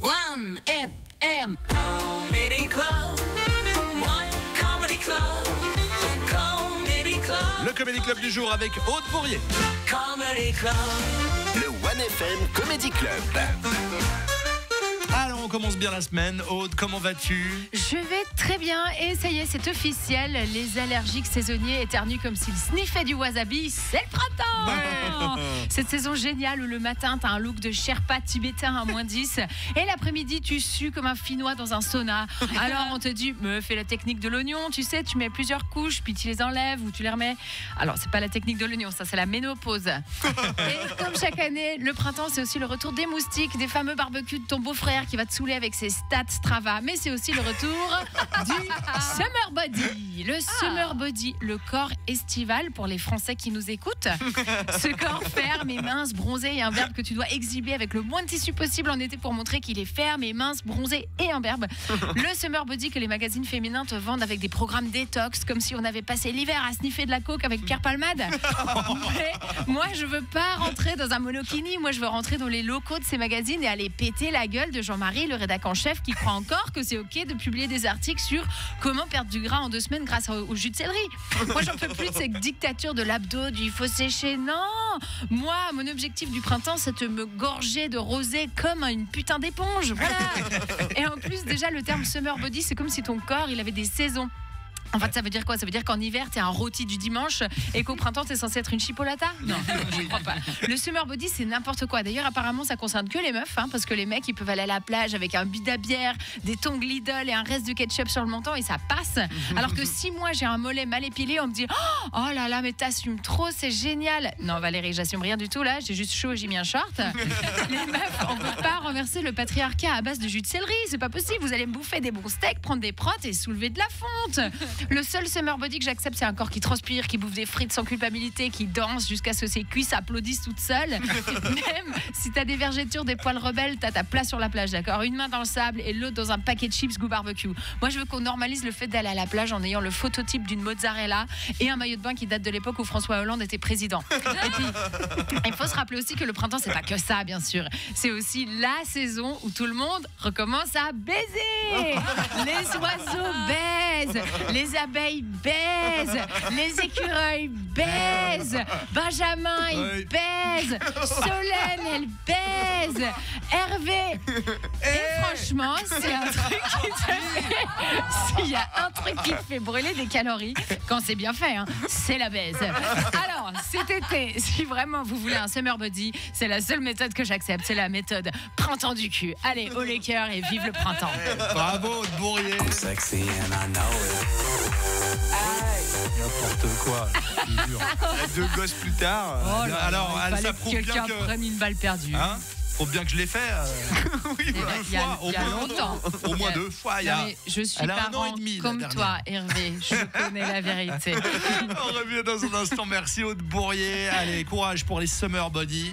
1FM Comedy Club. One Comedy Club. Comedy Club. Le Comedy Club du jour avec Aude Bourrier. Comedy Club. Le 1FM Comedy Club. Alors on commence bien la semaine. Aude, comment vas-tu? Je vais très bien et ça y est, c'est officiel. Les allergiques saisonniers éternuent comme s'ils sniffaient du wasabi. C'est le printemps. Cette saison géniale où le matin, t'as un look de Sherpa tibétain à -10 et l'après-midi, tu sues comme un Finnois dans un sauna. Alors on te dit, fais la technique de l'oignon, tu sais, tu mets plusieurs couches, puis tu les enlèves ou tu les remets. Alors c'est pas la technique de l'oignon, ça c'est la ménopause. Et comme chaque année, le printemps, c'est aussi le retour des moustiques, des fameux barbecues de ton beau-frère qui va te saouler avec ses stats Strava, mais c'est aussi le retour du Summer Body. Le Summer Body, le corps estival pour les Français qui nous écoutent. Ce corps ferme et mince, bronzé est un verbe que tu dois exhiber avec le moins de tissu possible en été pour montrer qu'il est ferme et mince, bronzé et imberbe. Le Summer Body que les magazines féminins te vendent avec des programmes détox, comme si on avait passé l'hiver à sniffer de la coke avec Pierre Palmade. Mais moi, je veux pas rentrer dans un monokini. Moi, je veux rentrer dans les locaux de ces magazines et aller péter la gueule de Jean-Marie, le rédac en chef, qui croit encore que c'est ok de publier des articles sur comment perdre du gras en 2 semaines grâce au jus de céleri. Moi, j'en peux plus de cette dictature de l'abdo, du il faut sécher. Non, moi, mon objectif du printemps, c'est de me gorger de rosée comme une putain d'éponge. Voilà. Et en plus, déjà, le terme Summer Body, c'est comme si ton corps, il avait des saisons. En fait, ça veut dire quoi? Ça veut dire qu'en hiver, t'es un rôti du dimanche et qu'au printemps, t'es censé être une chipolata? Non, je crois pas. Le Summer Body, c'est n'importe quoi. D'ailleurs, apparemment, ça concerne que les meufs, parce que les mecs, ils peuvent aller à la plage avec un bid à bière, des tongs Lidl et un reste de ketchup sur le menton et ça passe. Alors que si moi, j'ai un mollet mal épilé, on me dit « Oh là là, mais t'assumes trop, c'est génial !» Non, Valérie, j'assume rien du tout, là. J'ai juste chaud, j'ai mis un short. Les meufs, on peut pas renverser le patriarcat à base de jus de céleri. C'est pas possible. Vous allez me bouffer des bons steaks, prendre des protes et soulever de la fonte. Le seul Summer Body que j'accepte, c'est un corps qui transpire, qui bouffe des frites sans culpabilité, qui danse jusqu'à ce que ses cuisses applaudissent toutes seules. Même si t'as des vergetures, des poils rebelles, t'as ta place sur la plage, d'accord? Une main dans le sable et l'autre dans un paquet de chips goût barbecue. Moi, je veux qu'on normalise le fait d'aller à la plage en ayant le phototype d'une mozzarella et un maillot de bain qui date de l'époque où François Hollande était président. Et puis, il faut se rappeler aussi que le printemps, c'est pas que ça, bien sûr. C'est aussi la saison où tout le monde recommence à baiser. Les oiseaux baisent, les abeilles baise, les écureuils baisent, Benjamin il baise, Solène elle baise, Hervé. Et franchement, c'est un truc qui te fait, s'il y a un truc qui te fait brûler des calories, quand c'est bien fait, c'est la baise. Alors, cet été, si vraiment vous voulez un Summer Body, c'est la seule méthode que j'accepte, c'est la méthode printemps du cul. Allez, haut les cœurs et vive le printemps. Bravo, Aude Bourrier. Sexy and I know it. N'importe quoi, je te jure. 2 gosses plus tard. Oh là alors, là, ça prouve bien quelqu'un que. prenne une balle perdue. Faut bien que je l'ai fait. Oui, 2 fois, il y a longtemps. Au moins 2 fois. Non, mais je suis elle a 1 an et parent demi, la comme dernière. toi, Hervé. Je connais la vérité. On revient dans un instant. Merci Aude Bourrier. Allez, courage pour les Summer Body.